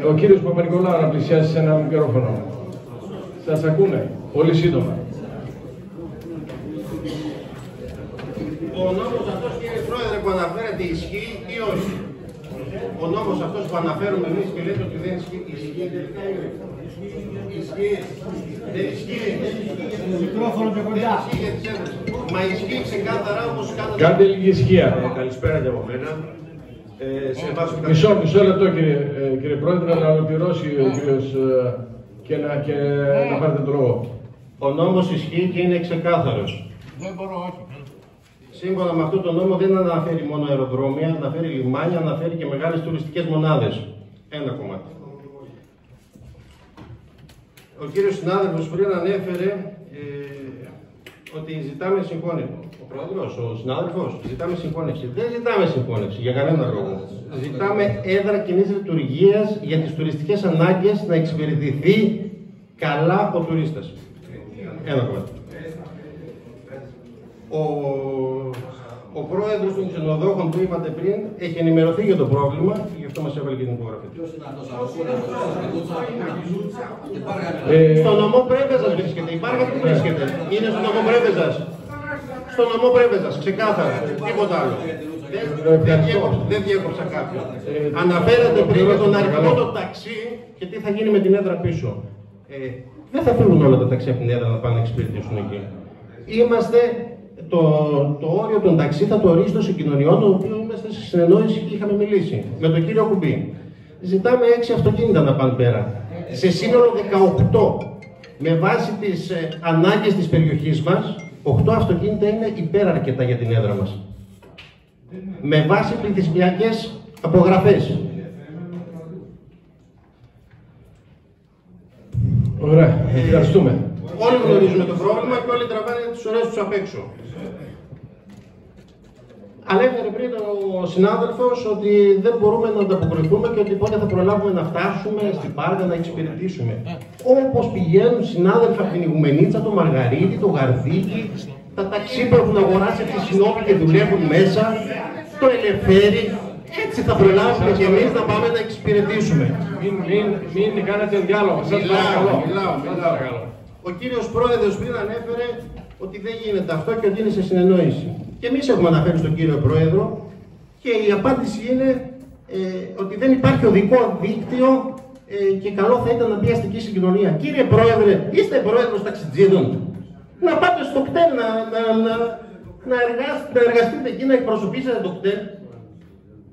ο κύριος Παπα-Νικολάου να πλησιάσει σε ένα μικρόφωνο. Σας ακούνε, πολύ σύντομα.
Ο νόμος αυτός, κύριε Πρόεδρε, που αναφέρεται ισχύει ή όχι? Ο νόμος αυτός που αναφέρουμε εμείς και λέτε ότι δεν ισχύει, ισχύει. Δεν ισχύει.
Μικρόφωνο πιο κοντά.
Μα ισχύει ξεκάθαρα όπως κάνατε.
Κάντε λίγη ισχύα.
Καλησπέρα και από μένα.
Μισό λεπτό κύριε Πρόεδρε, να ολοκληρώσει ο κύριος και να πάρετε το λόγο.
Ο νόμος ισχύει και είναι ξεκάθαρος.
Δεν μπορώ, όχι.
Σύμφωνα με αυτό το νόμο δεν αναφέρει μόνο αεροδρόμια, αναφέρει λιμάνια, αναφέρει και μεγάλες τουριστικές μονάδες. Ένα κομμάτι. Ο κύριος συνάδελφος πριν ανέφερε ότι ζητάμε συγχώνευση. Ο πρόεδρος, ο συνάδελφος, ζητάμε συγχώνευση. Δεν ζητάμε συγχώνευση για κανένα λόγο. Ζητάμε έδρα κοινής λειτουργίας για τις τουριστικές ανάγκες να εξυπηρετηθεί καλά ο τουρίστας. Ένα κομμάτι. Ο πρόεδρος των ξενοδόχων που είπατε πριν έχει ενημερωθεί για το πρόβλημα και γι' αυτό μας έβαλε και την υπογραφή. Στο νομό Πρέβεζας βρίσκεται. Η Πάργα που βρίσκεται. Είναι στο νομό Πρέβεζας. Στο νομό Πρέβεζας, ξεκάθαρα. Τίποτα άλλο. Δεν διέκοψα κάποιον. Αναφέρατε πριν για τον αριθμό των ταξί και τι θα γίνει με την έδρα πίσω. Δεν θα φύγουν όλα τα ταξί από την έδρα να πάνε να εξυπηρετήσουν εκεί. Το όριο των ταξί θα το ορίσει το συγκοινωνιό, το οποίο είμαστε σε συνεννόηση και είχαμε μιλήσει με τον κύριο Κουμπί. Ζητάμε 6 αυτοκίνητα να πάνε πέρα. Σε σύνολο 18. Με βάση τις ανάγκες της περιοχής μας, 8 αυτοκίνητα είναι υπεραρκετά για την έδρα μας. Με βάση πληθυσμιακές απογραφές.
Ωραία, ευχαριστούμε.
Όλοι γνωρίζουμε το πρόβλημα και όλοι τραβάνε τις ώρες τους απ' έξω. Ανέφερε πριν ο συνάδελφος ότι δεν μπορούμε να ανταποκριθούμε και ότι πότε θα προλάβουμε να φτάσουμε στην Πάργα να εξυπηρετήσουμε. Όπως πηγαίνουν συνάδελφοι από την Ιγουμενίτσα, το Μαργαρίτη, το Γαρδίκι, τα ταξί που έχουν αγοράσει από τη Συνόπη και δουλεύουν μέσα, το Ελευθέρι, έτσι θα προλάβουμε και εμείς να πάμε να εξυπηρετήσουμε.
Μην κάνετε διάλογο, σας παρακαλώ.
Μιλάω. Ο κύριος Πρόεδρος πριν ανέφερε ότι δεν γίνεται αυτό και ότι είναι σε συνεννόηση. Και εμείς έχουμε αναφέρει στον κύριο Πρόεδρο και η απάντηση είναι ότι δεν υπάρχει οδικό δίκτυο και καλό θα ήταν να μπει αστική συγκοινωνία. Κύριε Πρόεδρε, είστε πρόεδρος ταξιτζίδων. Να πάτε στο ΚΤΕΛ να εργαστείτε εκεί, να εκπροσωπήσετε το ΚΤΕΛ.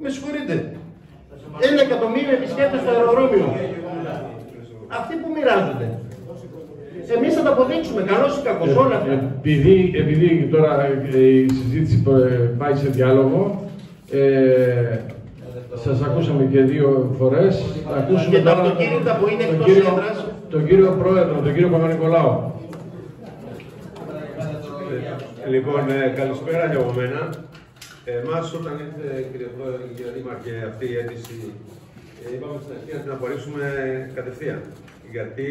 Με συγχωρείτε. 1 εκατομμύριο επισκέπτες στο αεροδρόμιο. Αυτοί που μοιράζονται. Εμείς θα τα αποδείξουμε, καλώς ή κακώς όλα αυτά.
Επειδή τώρα η συζήτηση πάει σε διάλογο, σας ακούσαμε και 2 φορές. Θα ακούσουμε
και τα αυτοκίνητα που είναι εκτός έδρας.
Τον κύριο Πρόεδρο, τον κύριο Παπα-Νικολάου.
Λοιπόν, καλησπέρα και από μένα. Εμάς όταν ήρθε, κύριε Πρόεδρε και κύριε Δήμαρχε, αυτή η αίτηση, είπαμε στην αρχή να την απορρίψουμε κατευθείαν. Γιατί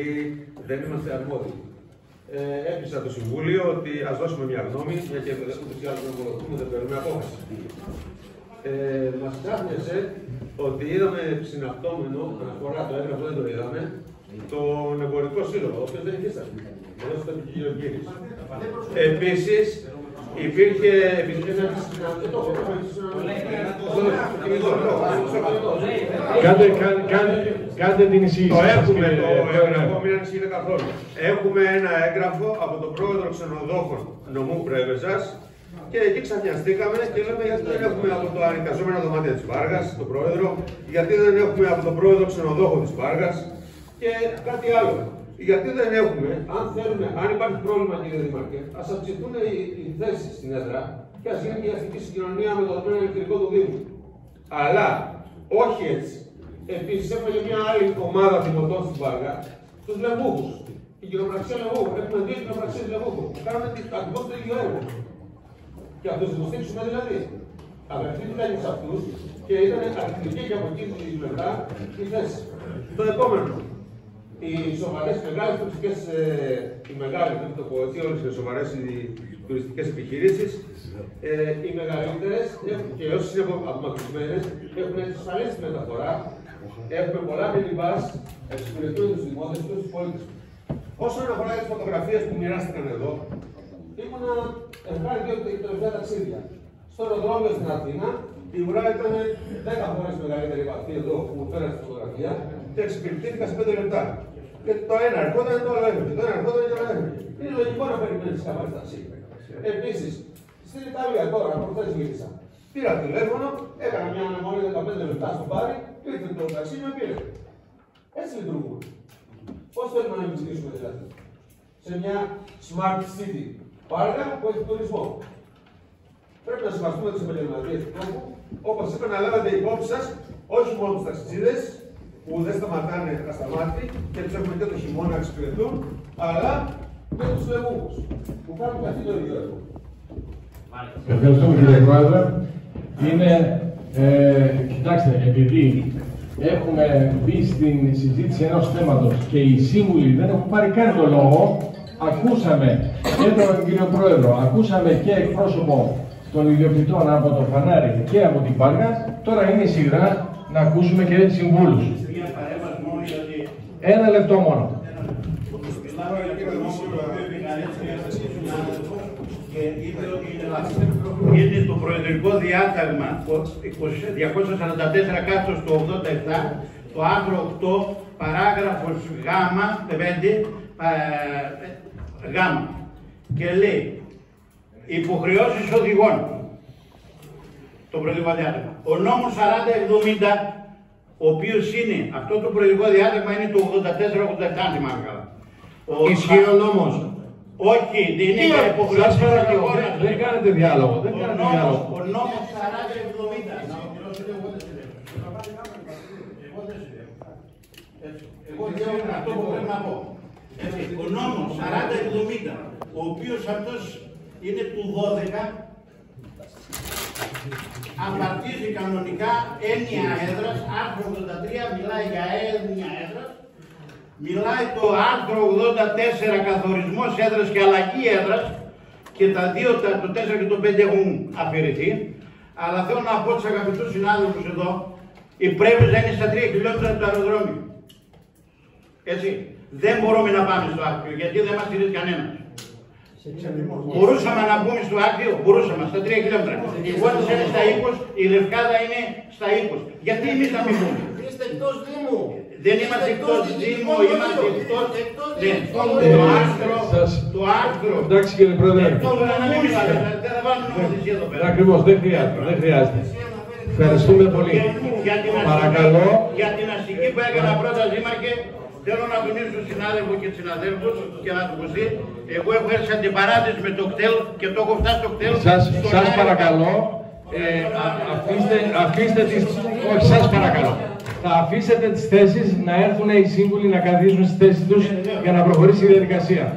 δεν είμαστε αρμόδιοι. Έπεισα το Συμβούλιο ότι ας δώσουμε μια γνώμη, μια και ούτε ή άλλως δεν μπορούμε, δεν παίρνουμε απόφαση. Μας ξάφνιασε ότι είδαμε συναυτόμενο, αναφορά το έγγραφο δεν το είδαμε, τον εμπορικό σύλλογο, ο οποίος δεν υφίσταται. Εδώ στο επικοινωνικό κύριος. Επίσης, υπήρχε
Κάντε την εισήγηση.
Το έχουμε, μην ανησυχείτε καθόλου. Έχουμε ένα έγγραφο από τον πρόεδρο ξενοδόχων νομού Πρέβεζας και εκεί ξαφνιαστήκαμε και λέμε γιατί δεν έχουμε από το ανοικαζόμενο δωμάτιο της Πάργας, τον πρόεδρο, γιατί δεν έχουμε από τον πρόεδρο ξενοδόχο της Πάργας και κάτι άλλο. Γιατί δεν έχουμε, αν υπάρχει πρόβλημα, κύριε Δήμαρχε, ας αυξηθούν οι θέσεις στην έδρα και ας γίνει και η αστική συγκοινωνία με το δεδομένο ηλεκτρικό του Δήμου. Αλλά όχι έτσι. Επίσης, έχουμε και μια άλλη ομάδα θυμωτών στην Πάργα, τους λεμπούχους.
Η κοινοπραξία Λεγούγου. Έχουμε 2 κοινοπραξίες Λεγούγου. Κάνουμε ακριβώς το ίδιο έργο. Και θα τους υποστήριξουμε δηλαδή. Απευθύνθηκαν σε αυτούς και ήταν αρνητική και από εκεί τη πλευρά η θέση. Το επόμενο. Οι σοβαρές μεγάλες τουριστικές, οι μεγάλες, δεν το πω έτσι, όλες οι σοβαρές τουριστικές επιχειρήσεις, οι μεγαλύτερες και όσες είναι απομακρυσμένες έχουν εξασφαλίσει τη μεταφορά. Έχουμε πολλά μιλιμπάς, εξυπηρετούν τους δημότες και τους πολίτες. Όσον αφορά τις φωτογραφίες που μοιράστηκαν εδώ, ήμουνα ευχάριστο για τα τελευταία ταξίδια. Στο αεροδρόμιο στην Αθήνα, η ουρά ήταν 10 φορές μεγαλύτερη από αυτή εδώ που μου φέρατε στη φωτογραφία και εξυπηρετήθηκα σε 5 λεπτά. Και το ένα ερχόταν, το άλλο έρχεται. Το ένα ερχόταν, το άλλο έρχεται. Είναι λογικό να περιμένεις καμπάρι ταξί. Επίσης, στην Ιταλία τώρα, προχθές μίλησα. Πήρα τηλέφωνο, έκανα μια αναμονή 15 λεπτά στο πάρι, ήρθε το ταξί με πήρε. Έτσι λειτουργούν. Πώς θέλουμε να εμφυσίσουμε δηλαδή? Σε μια smart city πάρκα που έχει τουρισμό. Πρέπει να σεβαστούμε τους επαγγελματίες του τόπου, όπως είπα, να λάβετε υπόψη σας όχι μόνο τους ταξιτζίδες που δεν σταματάνε ασταμάτητοι και τους έχουμε και το χειμώνα να εξυπηρετούν, αλλά και τους λεγούγους που κάνουν και αυτοί το ίδιο έργο.
Ευχαριστούμε κύριε Πρόεδρε. Κοιτάξτε, επειδή έχουμε μπει στην συζήτηση ενός θέματος και οι σύμβουλοι δεν έχουν πάρει καν το λόγο, ακούσαμε και τον κύριο Πρόεδρο, ακούσαμε και εκπρόσωπο των ιδιοκτητών από το Φανάρι και από την Πάργα, τώρα είναι η σειρά να ακούσουμε και συμβούλους. Ένα λεπτό μόνο.
Είναι το προεδρικό διάταγμα 244 κάθετος το 87, το άρθρο 8, παράγραφος Γ, και λέει υποχρεώσεις οδηγών. Το προεδρικό διάταγμα. Ο νόμος 4070, ο οποίος είναι, αυτό το προεδρικό διάταγμα είναι το 84-87, αν θυμάμαι καλά.
Ισχύει ο νόμος?
Όχι, δεν είναι υποχρεώσεις οδηγών.
Δεν κάνετε διάλογο.
Ο νόμος 4070. Εγώ λέω αυτό που πρέπει να πω. Ο νόμος 4070, ο οποίος αυτός είναι του 12, απαρτίζει κανονικά έννοια έδρας, άρθρο 83 μιλάει για έννοια έδρας, μιλάει το άρθρο 84 καθορισμός έδρας και αλλαγή έδρας και τα δύο, το 4 και το 5 έχουν αφαιρεθεί, αλλά θέλω να πω τους αγαπητούς συνάδελφους εδώ, η Πρέβεζα είναι στα 3 χιλιόμετρα από το αεροδρόμιο. Έτσι, δεν μπορούμε να πάμε στο Άκιο γιατί δεν μας στηρίζει κανένας. Μπορούσαμε να μπούμε στο Άκιο, μπορούσαμε στα 3 χιλιόμετρα. Η Γόντις είναι στα 20, η Λευκάδα είναι στα 20. Γιατί εμείς να μην μπούμε?
Είστε εκτός Δήμου.
Δεν είμαστε εκτός Δήμου, είμαστε εκτός. Το άρθρο.
Εντάξει κύριε Πρόεδρε.
Δεν θα βάλουμε νομοθεσία εδώ πέρα.
Ακριβώς, δεν χρειάζεται. Ευχαριστούμε πολύ. Παρακαλώ.
Για την αστική που έκανα πρώτα, Δήμαρχε, θέλω να τονίσω στους συνάδελφους και συναδέλφους και να του ακουστεί. Εγώ έχω έρθει σε αντιπαράθεση με το κτέλ και το έχω φτάσει στο κτέλ.
Σας παρακαλώ, αφήστε τις... Όχι, σας παρακαλώ. Θα αφήσετε τις θέσεις να έρθουν οι σύμβουλοι να καθίσουν στις θέσεις τους για να προχωρήσει η διαδικασία.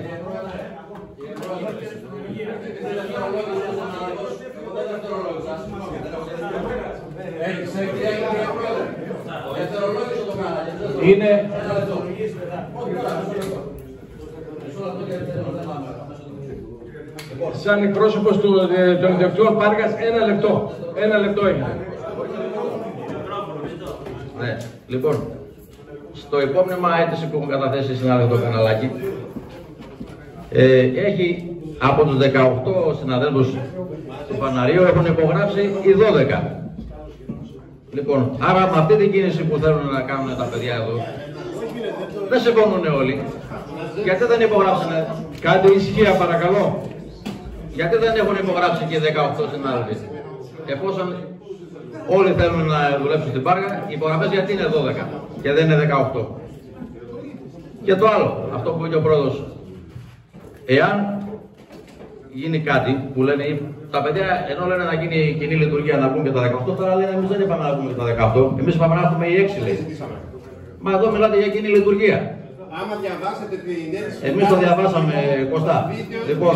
Είναι... Σαν εκπρόσωπος των ιδιοκτητών Πάργας, ένα λεπτό έχει.
Ναι, λοιπόν, στο υπόμνημα αίτηση που έχουν καταθέσει η συνάδελφο Καναλάκη, έχει από τους 18 συναδέλφους του Παναρίου έχουν υπογράψει οι 12. Λοιπόν, άρα με αυτή την κίνηση που θέλουν να κάνουν τα παιδιά εδώ, δεν συμφωνούν όλοι. Γιατί δεν υπογράψανε?
Κάντε ησυχία παρακαλώ.
Γιατί δεν έχουν υπογράψει και οι 18 συνάδελφοι? Εφόσον όλοι θέλουν να δουλέψουν στην Πάργα, οι υπογραφές γιατί είναι 12 και δεν είναι 18. Και το άλλο, αυτό που είπε ο πρόεδρος, εάν γίνει κάτι που λένε τα παιδιά, ενώ λένε να γίνει κοινή λειτουργία να μπουν και τα 18, τώρα λένε εμείς δεν είπαμε να μπουν και τα 18, εμείς είπαμε να έχουμε οι 6 λέει. Μα εδώ μιλάτε για κοινή λειτουργία.
Άμα διαβάσετε την αίτηση.
Εμείς το διαβάσαμε, Κωστά. Λοιπόν,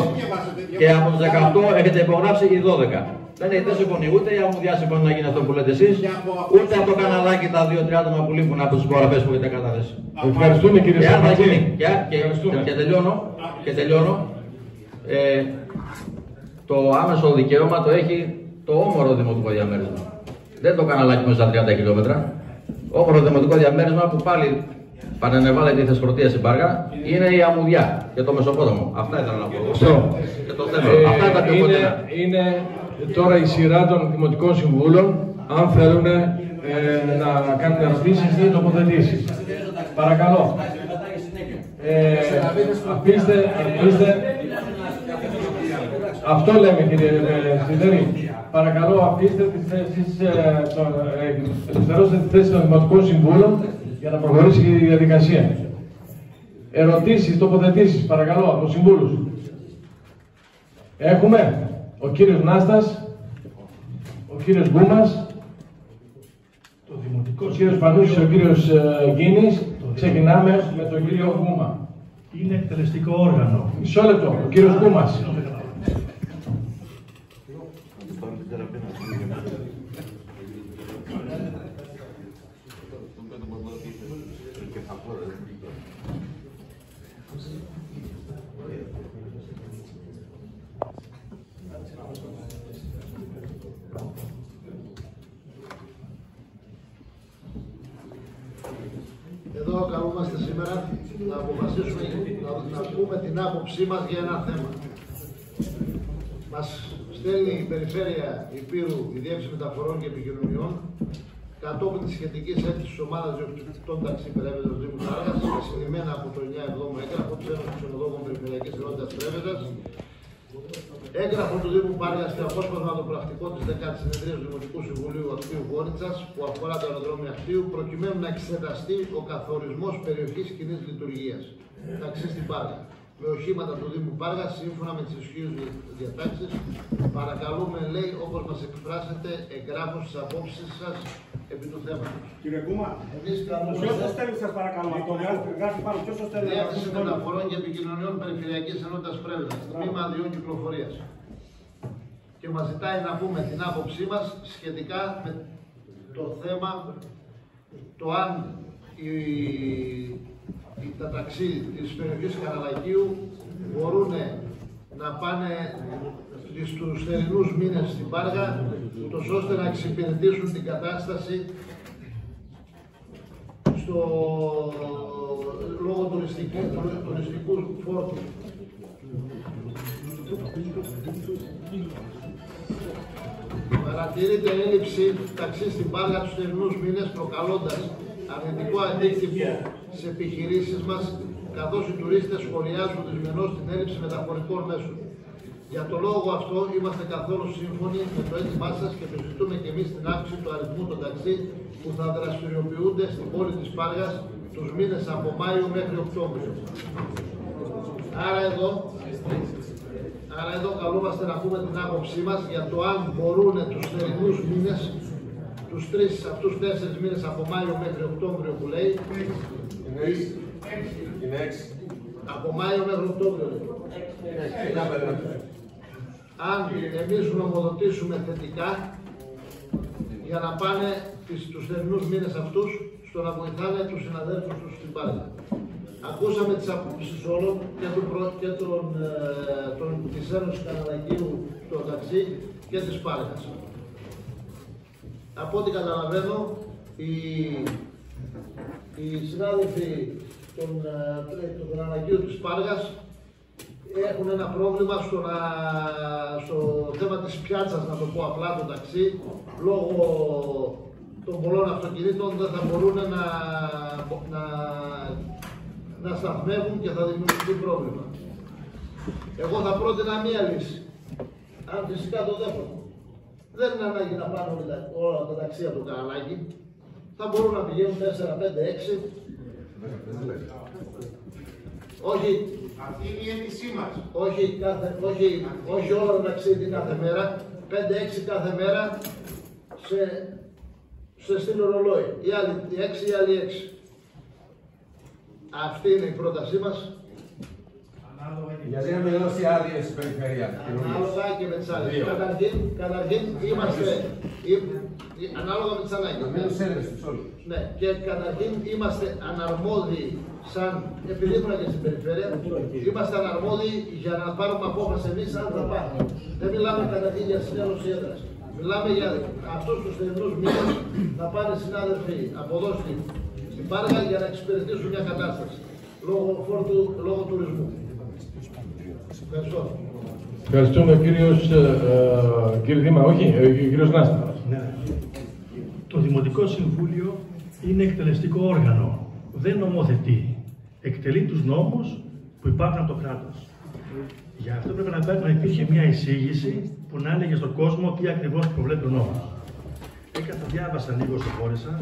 και από τους 18 έχετε υπογράψει οι 12. Δεν συμφωνεί ούτε η Αμμουδιά συμφωνεί να γίνει αυτό που λέτε εσείς, ούτε από το καναλάκι τα 2-3 άτομα που λείπουν από τις υπογραφές που έχετε καταθέσει.
Ευχαριστούμε κύριε Σαρματζή.
Και τελειώνω. Το άμεσο δικαίωμα το έχει το όμορο δημοτικό διαμέρισμα. Δεν το καναλάκι μέσα στα 30 χιλιόμετρα. Όμορο δημοτικό διαμέρισμα που πάλι πανενεβάλλεται η Θεσπρωτεία στην Πάργα είναι η Αμμουδιά και το Μεσοπόταμο. Αυτά ήθελα να πω. Και το θέμα. Αυτά τα πιο κοντινά.
Είναι τώρα η σειρά των Δημοτικών Συμβούλων, αν θέλουν να κάνουν ερωτήσεις ή τοποθετήσεις. Παρακαλώ. Αφήστε. Αυτό λέμε κύριε Σιδερή. Παρακαλώ αφήστε τις θέσεις, ελευθερώστε τις θέσεις των Δημοτικών Συμβούλων για να προχωρήσει η διαδικασία. Ερωτήσεις, τοποθετήσεις, παρακαλώ, από τους συμβούλους. Έχουμε ο κύριος Νάστας, ο κύριος Γκούμας, ο κύριος Πανούσης, ο κύριος Γκίνης. Ξεκινάμε με τον κύριο Γκούμα.
Είναι εκτελεστικό όργανο.
Μισό λεπτό, ο κύριος Γκούμας.
Εδώ καλούμαστε σήμερα να αποφασίσουμε, να πούμε την άποψή μας για ένα θέμα. Μας στέλνει η Περιφέρεια Ηπείρου η Διεύθυνση Μεταφορών και Επικοινωνιών κατόπιν της σχετικής αίτησης της ομάδας διοκτητών ταξί Περέβεδας Δήμου Πάργας, συνημμένα από το 9-7 έγγραφο της Ένωσης Ξενοδόχων Περιφερειακής Ενότητας Πρέβεδας, έγγραφο του Δήμου Πάργας και απόσπασμα το πρακτικό της 10ης Συνεδρίας του Δημοτικού Συμβουλίου Ακτίου Γόνιτσας που αφορά το αεροδρόμιο Ακτίου, προκειμένου να εξεταστεί ο καθορισμός περιοχής κοινής λειτουργίας ταξί στην Πάργα με οχήματα του Δήμου Πάργα σύμφωνα με τις ισχύουσες διατάξεις. Παρακαλούμε, λέει, όπως μας εκφράσετε εγγράφως τις απόψεις σας επί του θέματος.
Κύριε Κούμα, ποιος το στέλνει σας παρακαλώ, το γράφει πάνω, ποιος το στέλνει.
Διεύθυνση Μεταφορών και Επικοινωνιών Περιφερειακής Ενότητας Πρέβεδας, τμήμα Αδειών Κυκλοφορίας. Και μας ζητάει να πούμε την άποψή μας σχετικά με το θέμα το αν τα ταξί της περιοχής Καραλακίου μπορούν να πάνε στους θερινούς μήνες στην Πάργα, ούτως ώστε να εξυπηρετήσουν την κατάσταση στο λόγω τουριστικού φόρτου. Παρατηρείται έλλειψη ταξί στην Πάργα τους θερινούς μήνες, προκαλώντας αρνητικό αντίκτυπο στις επιχειρήσεις μας, καθώς οι τουρίστες σχολιάζουν δυσμενώς την έλλειψη μεταφορικών μέσων. Για το λόγο αυτό είμαστε καθόλου σύμφωνοι με το αίτημά σας και επιζητούμε και εμείς την αύξηση του αριθμού των ταξί που θα δραστηριοποιούνται στην πόλη της Πάργας τους μήνες από Μάιο μέχρι Οκτώβριο. Άρα εδώ καλούμαστε να πούμε την άποψή μας για το αν μπορούν τους θερινούς μήνες, τους 3 αυτούς 4 μήνες από Μάιο μέχρι Οκτώβριο που λέει, από Μάιο μέχρι Οκτώβριο λέει. Αν εμείς γνωμοδοτήσουμε θετικά για να πάνε τους θερινούς μήνες αυτούς στο να βοηθάνε τους συναδέλφους τους στην Πάργα. Ακούσαμε τις απόψεις όλων και της Ένωσης Καραλακίου στο ταξί και της Πάργας. Από ό,τι καταλαβαίνω, οι συνάδελφοι του Καραλακίου της Πάργας έχουν ένα πρόβλημα στο θέμα της πιάτσας, να το πω απλά, το ταξί, λόγω των πολλών αυτοκινήτων δεν θα μπορούν να σταθμεύουν και θα δημιουργηθεί πρόβλημα. Εγώ θα πρότεινα μία λύση, αν φυσικά το δέχομαι. Δεν είναι ανάγκη να πάνε όλα τα ταξί από το Καραλάκι. Θα μπορούν να πηγαίνουν 4, 5, 6. Όχι.
Αυτή είναι η αίτησή μας.
Όχι όλα τα ταξίδι κάθε μέρα. 5-6 κάθε μέρα σε στήλο ρολόι. Οι άλλοι 6, οι άλλοι 6. Αυτή είναι η πρότασή μας.
Γιατί να μην δώσει άδειες στην περιφέρεια.
Ανάλογα και με τις άλλες. Καταρχήν είμαστε ανάλογα με τις ανάγκες. Ναι, και καταρχήν είμαστε αναρμόδιοι, επειδή ήμουν και στην περιφέρεια, είμαστε αναρμόδιοι για να πάρουμε απόφαση εμείς αν θα πάμε. Δεν μιλάμε καταρχήν για συνέλωση έδρας. Μιλάμε για αυτούς τους θερινούς μήνες να πάνε συνάδελφοι από εδώ στην Πάργα για να εξυπηρετήσουν μια κατάσταση λόγω τουρισμού. Ευχαριστώ.
Ευχαριστούμε κύριε Δήμα, όχι, κύριος Νάστα.
Ναι. Το Δημοτικό Συμβούλιο είναι εκτελεστικό όργανο. Δεν νομοθετεί. Εκτελεί τους νόμους που υπάρχουν από το κράτος. Γι' αυτό πρέπει να υπήρχε μια εισήγηση που να έλεγε στον κόσμο τι ακριβώς προβλέπει ο νόμος. Διάβασα λίγο στο χώρισα.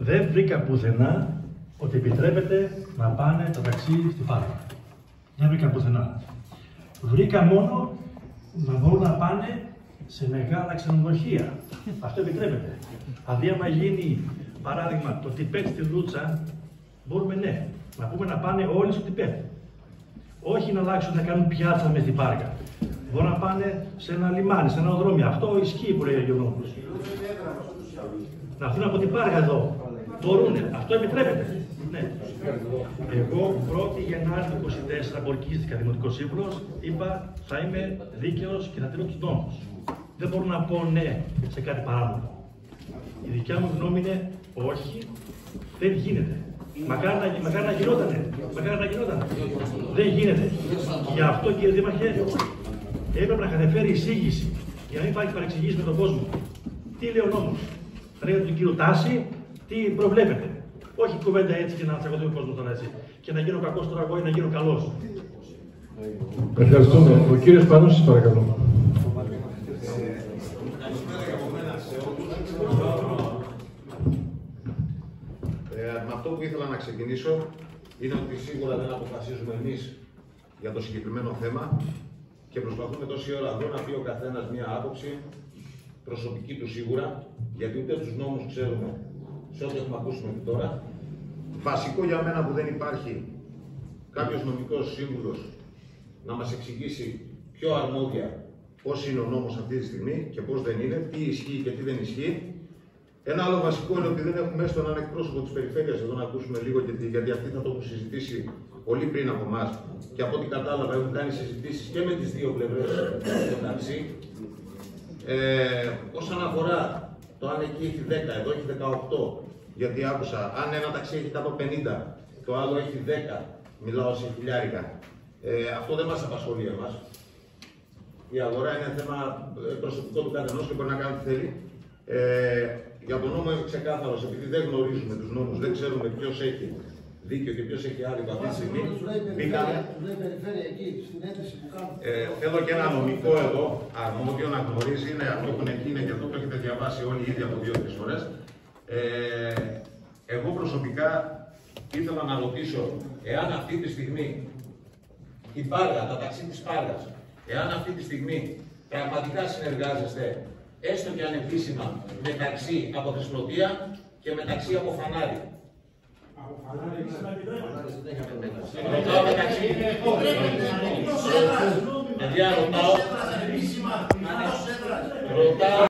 Δεν βρήκα πουθενά ότι επιτρέπεται να πάνε τα ταξί στη Πάργα. Δεν βρήκα πουθενά. Βρήκα μόνο να μπορούν να πάνε σε μεγάλα ξενοδοχεία. Αυτό επιτρέπεται. Δηλαδή, άμα γίνει παράδειγμα το Τιπέτ στη Λούτσα, μπορούμε ναι, να πούμε να πάνε όλοι στο Τιπέτ. Όχι να αλλάξουν να κάνουν πιάτσα μες στην Πάργα. Μπορούν να πάνε σε ένα λιμάνι, σε ένα οδρόμιο. Αυτό ισχύει που λέει ο Γιώργος. Να έρθουν από την Πάργα εδώ. Μπορούνε. Αυτό επιτρέπεται. Ναι. Εγώ 1η Γενάρη του 2024 που ορκίστηκα Δημοτικός Σύμβουλος, είπα θα είμαι δίκαιος και θα τηρώ τους νόμους. Δεν μπορώ να πω ναι σε κάτι παράνομο. Η δικιά μου γνώμη είναι όχι, δεν γίνεται. Μακάρι να γινότανε. Δεν γίνεται. Γι' αυτό, κύριε Δήμαρχε, έπρεπε να κατεφέρει εισήγηση για να μην υπάρχει παρεξηγήσει με τον κόσμο. Τι λέει ο νόμος. Πρέπει τον κύριο Τάση, τι προβλέπετε. Όχι κουβέντα έτσι και να τσακωθεί ο κόσμος τώρα έτσι. Και να γίνω κακός τώρα εγώ ή να γίνω καλός.
Ευχαριστούμε. Ο κύριος Πανούσης, παρακαλώ.
Με αυτό που ήθελα να ξεκινήσω είναι ότι σίγουρα δεν αποφασίζουμε εμείς για το συγκεκριμένο θέμα και προσπαθούμε τόση ώρα εδώ να πει ο καθένας μία άποψη, προσωπική του σίγουρα, γιατί ούτε τους νόμους ξέρουμε σε ό,τι έχουμε ακούσει μέχρι τώρα. Βασικό για μένα που δεν υπάρχει κάποιος νομικός σύμβουλος να μας εξηγήσει πιο αρμόδια πώς είναι ο νόμος αυτή τη στιγμή και πώς δεν είναι, τι ισχύει και τι δεν ισχύει. Ένα άλλο βασικό είναι ότι δεν έχουμε έστω έναν εκπρόσωπο της περιφέρειας εδώ να ακούσουμε λίγο, γιατί αυτοί θα το έχουν συζητήσει πολύ πριν από εμάς και από ό,τι κατάλαβα έχουν κάνει συζητήσεις και με τις δύο πλευρές στο ταξί. Όσον αφορά το αν εκεί έχει 10, εδώ έχει 18, γιατί άκουσα αν ένα ταξί έχει 150, το άλλο έχει 10, μιλάω σε χιλιάρικα. Αυτό δεν μας απασχολεί εμάς. Η αγορά είναι θέμα προσωπικό του καθενός και μπορεί να κάνει τι θέλει. Για τον νόμο είμαι ξεκάθαρος, επειδή δεν γνωρίζουμε τους νόμους, δεν ξέρουμε ποιος έχει δίκιο και ποιος έχει άδικο αυτή τη στιγμή. Θέλω και ένα νομικό εδώ, αρμόδιο να γνωρίζει, είναι αυτό που είναι εκεί, είναι και αυτό που έχετε διαβάσει όλοι ήδη από 2-3 φορές. Εγώ προσωπικά ήθελα να ρωτήσω, εάν αυτή τη στιγμή η Πάργα, τα ταξί της Πάργας, εάν αυτή τη στιγμή πραγματικά συνεργάζεστε, έστω και ανεπίσημα, μεταξύ από Θεσπλωτία και μεταξύ από Φανάρι. Ρωτάω μεταξύ. Παιδιά, ρωτάω.